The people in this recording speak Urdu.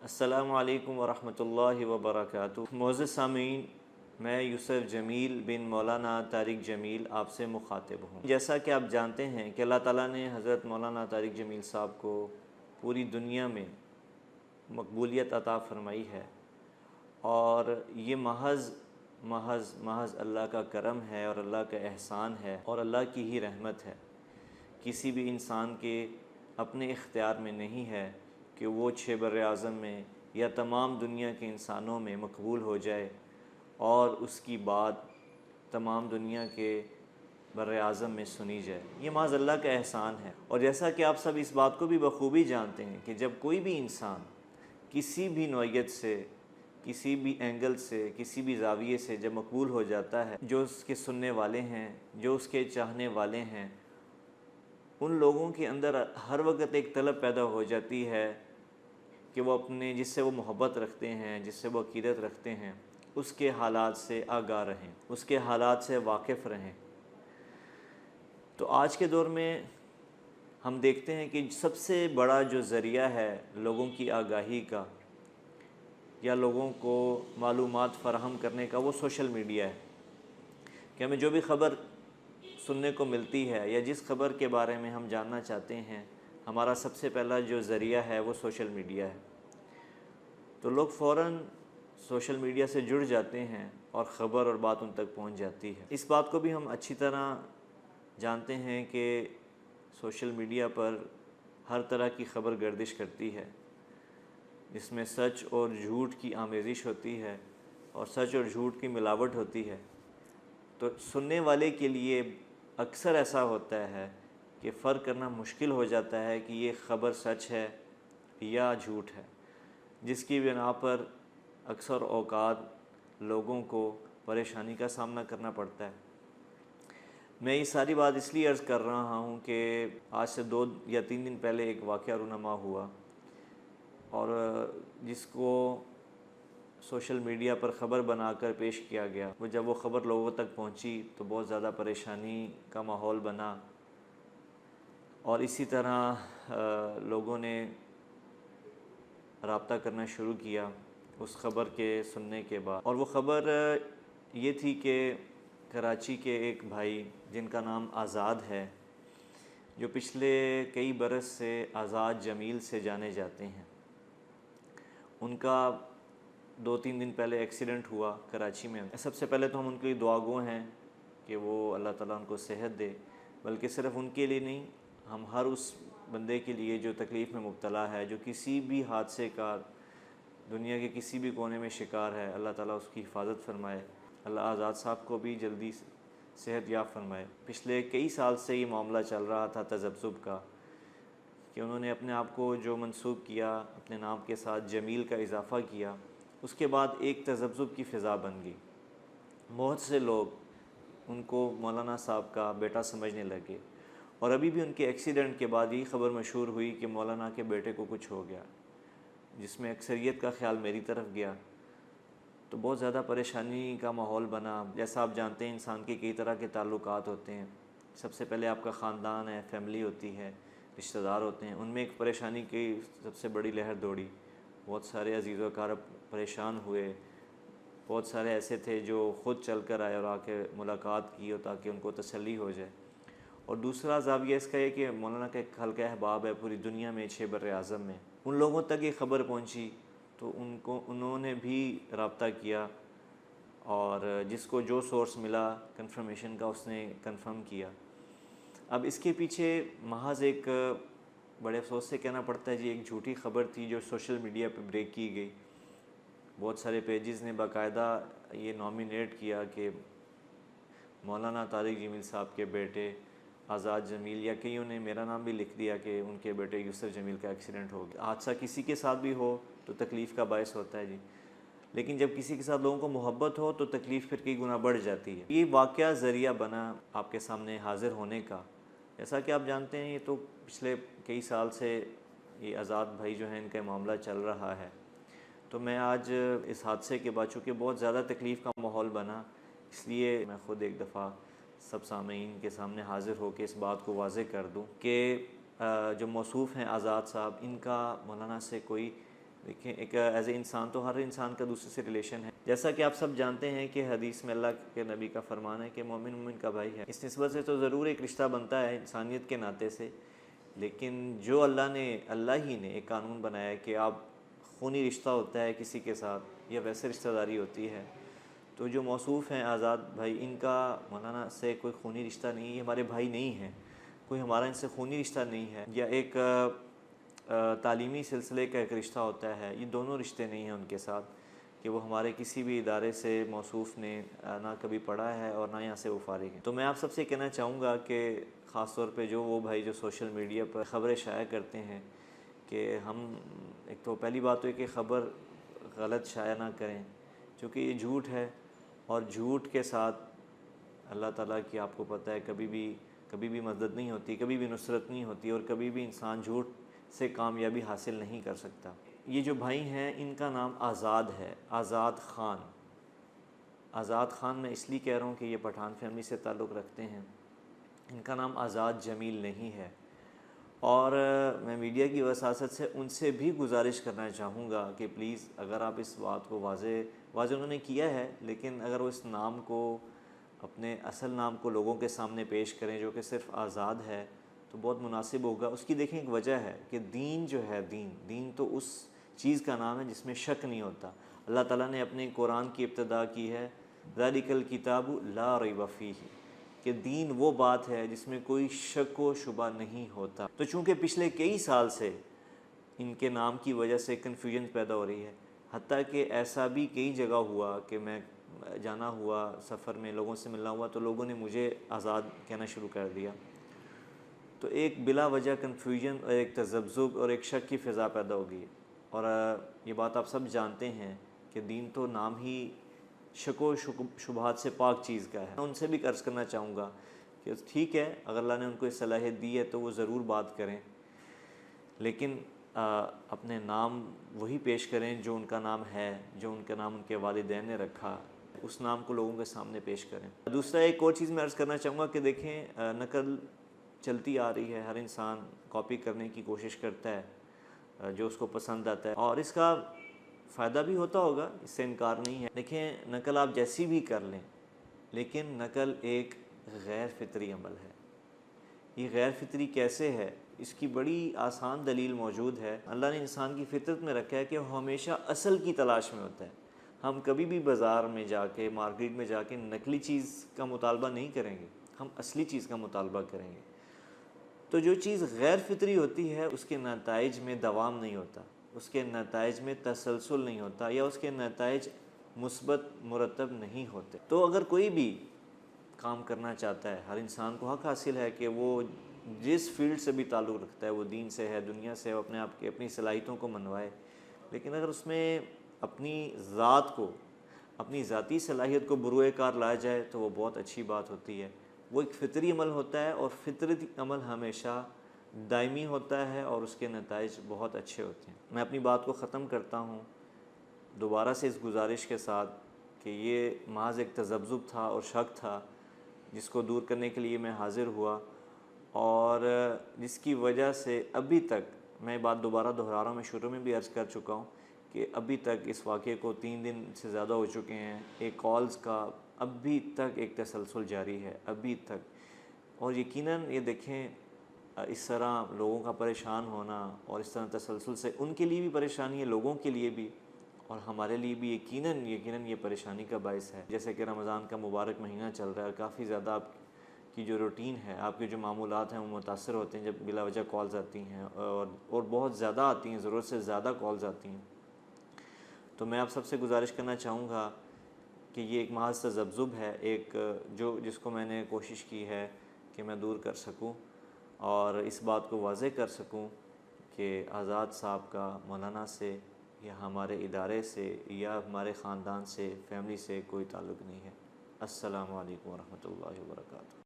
السلام علیکم ورحمۃ اللہ وبرکاتہ۔ معزز سامعین، میں یوسف جمیل بن مولانا طارق جمیل آپ سے مخاطب ہوں۔ جیسا کہ آپ جانتے ہیں کہ اللہ تعالیٰ نے حضرت مولانا طارق جمیل صاحب کو پوری دنیا میں مقبولیت عطا فرمائی ہے، اور یہ محض اللہ کا کرم ہے اور اللہ کا احسان ہے اور اللہ کی ہی رحمت ہے۔ کسی بھی انسان کے اپنے اختیار میں نہیں ہے کہ وہ 6 براعظم میں یا تمام دنیا کے انسانوں میں مقبول ہو جائے اور اس کی بات تمام دنیا کے براعظم میں سنی جائے۔ یہ محض اللہ کا احسان ہے۔ اور جیسا کہ آپ سب اس بات کو بھی بخوبی جانتے ہیں کہ جب کوئی بھی انسان کسی بھی نوعیت سے، کسی بھی اینگل سے، کسی بھی زاویے سے جب مقبول ہو جاتا ہے، جو اس کے سننے والے ہیں، جو اس کے چاہنے والے ہیں، ان لوگوں کے اندر ہر وقت ایک طلب پیدا ہو جاتی ہے کہ وہ اپنے جس سے وہ محبت رکھتے ہیں، جس سے وہ عقیدت رکھتے ہیں، اس کے حالات سے آگاہ رہیں، اس کے حالات سے واقف رہیں۔ تو آج کے دور میں ہم دیکھتے ہیں کہ سب سے بڑا جو ذریعہ ہے لوگوں کی آگاہی کا یا لوگوں کو معلومات فراہم کرنے کا، وہ سوشل میڈیا ہے۔ کہ ہمیں جو بھی خبر سننے کو ملتی ہے یا جس خبر کے بارے میں ہم جاننا چاہتے ہیں، ہمارا سب سے پہلا جو ذریعہ ہے وہ سوشل میڈیا ہے۔ تو لوگ فوراً سوشل میڈیا سے جڑ جاتے ہیں اور خبر اور بات ان تک پہنچ جاتی ہے۔ اس بات کو بھی ہم اچھی طرح جانتے ہیں کہ سوشل میڈیا پر ہر طرح کی خبر گردش کرتی ہے، جس میں سچ اور جھوٹ کی آمیزش ہوتی ہے اور سچ اور جھوٹ کی ملاوٹ ہوتی ہے۔ تو سننے والے کے لیے اکثر ایسا ہوتا ہے کہ فرق کرنا مشکل ہو جاتا ہے کہ یہ خبر سچ ہے یا جھوٹ ہے، جس کی بنا پر اکثر اوقات لوگوں کو پریشانی کا سامنا کرنا پڑتا ہے۔ میں یہ ساری بات اس لیے عرض کر رہا ہوں کہ آج سے 2 یا 3 دن پہلے ایک واقعہ رونما ہوا، اور جس کو سوشل میڈیا پر خبر بنا کر پیش کیا گیا۔ جب وہ خبر لوگوں تک پہنچی تو بہت زیادہ پریشانی کا ماحول بنا، اور اسی طرح لوگوں نے رابطہ کرنا شروع کیا اس خبر کے سننے کے بعد۔ اور وہ خبر یہ تھی کہ کراچی کے ایک بھائی جن کا نام آزاد ہے، جو پچھلے کئی برس سے آزاد جمیل سے جانے جاتے ہیں، ان کا 2-3 دن پہلے ایکسیڈنٹ ہوا کراچی میں۔ سب سے پہلے تو ہم ان کے لیے دعا گو ہیں کہ وہ اللہ تعالیٰ ان کو صحت دے، بلکہ صرف ان کے لیے نہیں، ہم ہر اس بندے کے لیے جو تکلیف میں مبتلا ہے، جو کسی بھی حادثے کا دنیا کے کسی بھی کونے میں شکار ہے، اللہ تعالیٰ اس کی حفاظت فرمائے، اللہ آزاد صاحب کو بھی جلدی صحت یاب فرمائے۔ پچھلے کئی سال سے یہ معاملہ چل رہا تھا تذبذب کا، کہ انہوں نے اپنے آپ کو جو منسوب کیا، اپنے نام کے ساتھ جمیل کا اضافہ کیا، اس کے بعد ایک تذبذب کی فضا بن گئی۔ بہت سے لوگ ان کو مولانا صاحب کا بیٹا سمجھنے لگے، اور ابھی بھی ان کے ایکسیڈنٹ کے بعد یہ خبر مشہور ہوئی کہ مولانا کے بیٹے کو کچھ ہو گیا، جس میں اکثریت کا خیال میری طرف گیا۔ تو بہت زیادہ پریشانی کا ماحول بنا۔ جیسا آپ جانتے ہیں انسان کے کئی طرح کے تعلقات ہوتے ہیں، سب سے پہلے آپ کا خاندان ہے، فیملی ہوتی ہے، رشتہ دار ہوتے ہیں، ان میں ایک پریشانی کی سب سے بڑی لہر دوڑی۔ بہت سارے عزیز و اقارب پریشان ہوئے، بہت سارے ایسے تھے جو خود چل کر آئے اور آ کے ملاقات کی تاکہ ان کو تسلی ہو جائے۔ اور دوسرا زاویہ اس کا یہ کہ مولانا کا ایک حلقہ احباب ہے پوری دنیا میں، 6 براعظم میں، ان لوگوں تک یہ خبر پہنچی تو انہوں نے بھی رابطہ کیا، اور جس کو جو سورس ملا کنفرمیشن کا اس نے کنفرم کیا۔ اب اس کے پیچھے محض ایک بڑے افسوس سے کہنا پڑتا ہے جی، ایک جھوٹی خبر تھی جو سوشل میڈیا پہ بریک کی گئی۔ بہت سارے پیجز نے باقاعدہ یہ نامینیٹ کیا کہ مولانا طارق جمیل صاحب کے بیٹے آزاد جمیل، یا کئیوں نے میرا نام بھی لکھ دیا کہ ان کے بیٹے یوسف جمیل کا ایکسیڈنٹ ہو گیا۔ حادثہ کسی کے ساتھ بھی ہو تو تکلیف کا باعث ہوتا ہے جی، لیکن جب کسی کے ساتھ لوگوں کو محبت ہو تو تکلیف پھر کئی گنا بڑھ جاتی ہے۔ یہ واقعہ ذریعہ بنا آپ کے سامنے حاضر ہونے کا۔ جیسا کہ آپ جانتے ہیں، یہ تو پچھلے کئی سال سے یہ آزاد بھائی جو ہیں ان کا معاملہ چل رہا ہے۔ تو میں آج اس حادثے کے بعد چونکہ بہت زیادہ تکلیف کا ماحول بنا، اس لیے میں خود ایک دفعہ سب سامعین کے سامنے حاضر ہو کے اس بات کو واضح کر دوں کہ جو موصوف ہیں آزاد صاحب، ان کا مولانا سے کوئی دیکھیں ایک ایز اے انسان تو ہر انسان کا دوسرے سے ریلیشن ہے، جیسا کہ آپ سب جانتے ہیں کہ حدیث میں اللہ کے نبی کا فرمان ہے کہ مومن مومن کا بھائی ہے۔ اس نسبت سے تو ضرور ایک رشتہ بنتا ہے انسانیت کے ناطے سے، لیکن جو اللہ ہی نے ایک قانون بنایا ہے کہ آپ خونی رشتہ ہوتا ہے کسی کے ساتھ یا ویسے رشتہ داری ہوتی ہے، تو جو موصوف ہیں آزاد بھائی، ان کا مولانا سے کوئی خونی رشتہ نہیں ہے، یہ ہمارے بھائی نہیں ہیں، کوئی ہمارا ان سے خونی رشتہ نہیں ہے، یا ایک تعلیمی سلسلے کا ایک رشتہ ہوتا ہے، یہ دونوں رشتے نہیں ہیں ان کے ساتھ کہ وہ ہمارے کسی بھی ادارے سے موصوف نے نہ کبھی پڑھا ہے اور نہ یہاں سے وہ فارغ ہیں۔ تو میں آپ سب سے کہنا چاہوں گا کہ خاص طور پہ جو وہ بھائی جو سوشل میڈیا پر خبریں شائع کرتے ہیں کہ ہم ایک تو پہلی بات تو ہے کہ خبر غلط شائع نہ کریں، چونکہ یہ جھوٹ ہے، اور جھوٹ کے ساتھ اللہ تعالیٰ کی آپ کو پتہ ہے کبھی بھی مدد نہیں ہوتی، کبھی بھی نصرت نہیں ہوتی، اور کبھی بھی انسان جھوٹ سے کامیابی حاصل نہیں کر سکتا۔ یہ جو بھائی ہیں ان کا نام آزاد ہے، آزاد خان۔ آزاد خان میں اس لیے کہہ رہا ہوں کہ یہ پٹھان فیملی سے تعلق رکھتے ہیں، ان کا نام آزاد جمیل نہیں ہے۔ اور میں میڈیا کی وساطت سے ان سے بھی گزارش کرنا چاہوں گا کہ پلیز اگر آپ اس بات کو واضح انہوں نے کیا ہے، لیکن اگر وہ اس نام کو، اپنے اصل نام کو لوگوں کے سامنے پیش کریں جو کہ صرف آزاد ہے، تو بہت مناسب ہوگا۔ اس کی دیکھیں ایک وجہ ہے کہ دین جو ہے، دین تو اس چیز کا نام ہے جس میں شک نہیں ہوتا۔ اللہ تعالیٰ نے اپنے قرآن کی ابتدا کی ہے ذَلِكَ الْكِتَابُ لَا رَيْبَ فِيهِ، کہ دین وہ بات ہے جس میں کوئی شک و شبہ نہیں ہوتا۔ تو چونکہ پچھلے کئی سال سے ان کے نام کی وجہ سے کنفیوژن پیدا ہو رہی ہے، حتیٰ کہ ایسا بھی کئی جگہ ہوا کہ میں جانا ہوا سفر میں، لوگوں سے ملنا ہوا تو لوگوں نے مجھے آزاد کہنا شروع کر دیا، تو ایک بلا وجہ کنفیوژن اور ایک تذبذب اور ایک شک کی فضا پیدا ہو گئی۔ اور یہ بات آپ سب جانتے ہیں کہ دین تو نام ہی شک و شبہات سے پاک چیز کا ہے۔ میں ان سے بھی عرض کرنا چاہوں گا کہ ٹھیک ہے، اگر اللہ نے ان کو یہ صلاحیت دی ہے تو وہ ضرور بات کریں، لیکن اپنے نام وہی پیش کریں جو ان کا نام ہے، جو ان کا نام ان کے والدین نے رکھا، اس نام کو لوگوں کے سامنے پیش کریں۔ دوسرا ایک اور چیز میں عرض کرنا چاہوں گا کہ دیکھیں نقل چلتی آ رہی ہے، ہر انسان کاپی کرنے کی کوشش کرتا ہے جو اس کو پسند آتا ہے، اور اس کا فائدہ بھی ہوتا ہوگا، اس سے انکار نہیں ہے۔ دیکھیں نقل آپ جیسی بھی کر لیں، لیکن نقل ایک غیر فطری عمل ہے۔ یہ غیر فطری کیسے ہے؟ اس کی بڑی آسان دلیل موجود ہے۔ اللہ نے انسان کی فطرت میں رکھا ہے کہ وہ ہمیشہ اصل کی تلاش میں ہوتا ہے۔ ہم کبھی بھی بازار میں جا کے، مارکیٹ میں جا کے نقلی چیز کا مطالبہ نہیں کریں گے، ہم اصلی چیز کا مطالبہ کریں گے۔ تو جو چیز غیر فطری ہوتی ہے اس کے نتائج میں دوام نہیں ہوتا، اس کے نتائج میں تسلسل نہیں ہوتا، یا اس کے نتائج مثبت مرتب نہیں ہوتے۔ تو اگر کوئی بھی کام کرنا چاہتا ہے، ہر انسان کو حق حاصل ہے کہ وہ جس فیلڈ سے بھی تعلق رکھتا ہے، وہ دین سے ہے، دنیا سے ہے، وہ اپنے آپ کی اپنی صلاحیتوں کو منوائے، لیکن اگر اس میں اپنی ذات کو، اپنی ذاتی صلاحیت کو بروئے کار لایا جائے تو وہ بہت اچھی بات ہوتی ہے۔ وہ ایک فطری عمل ہوتا ہے، اور فطری عمل ہمیشہ دائمی ہوتا ہے اور اس کے نتائج بہت اچھے ہوتے ہیں۔ میں اپنی بات کو ختم کرتا ہوں دوبارہ سے اس گزارش کے ساتھ کہ یہ محض ایک تذبذب تھا اور شک تھا، جس کو دور کرنے کے لیے میں حاضر ہوا، اور جس کی وجہ سے ابھی تک، میں بات دوبارہ دہرا رہا ہوں، میں شروع میں بھی عرض کر چکا ہوں کہ ابھی تک اس واقعے کو 3 دن سے زیادہ ہو چکے ہیں، ایک کالز کا ابھی تک ایک تسلسل جاری ہے، ابھی تک۔ اور یقیناً یہ دیکھیں اس طرح لوگوں کا پریشان ہونا اور اس طرح تسلسل سے ان کے لیے بھی پریشانی ہے، لوگوں کے لیے بھی، اور ہمارے لیے بھی یقیناً یہ پریشانی کا باعث ہے۔ جیسے کہ رمضان کا مبارک مہینہ چل رہا ہے، کافی زیادہ آپ کی جو روٹین ہے، آپ کے جو معمولات ہیں وہ متاثر ہوتے ہیں جب بلا وجہ کالز آتی ہیں، اور بہت زیادہ آتی ہیں، ضرورت سے زیادہ کالز آتی ہیں۔ تو میں آپ سب سے گزارش کرنا چاہوں گا کہ یہ ایک محض تذبذب ہے، ایک جس کو میں نے کوشش کی ہے کہ میں دور کر سکوں اور اس بات کو واضح کر سکوں کہ آزاد صاحب کا مولانا سے یا ہمارے ادارے سے یا ہمارے خاندان سے، فیملی سے کوئی تعلق نہیں ہے۔ السلام علیکم ورحمۃ اللہ وبرکاتہ۔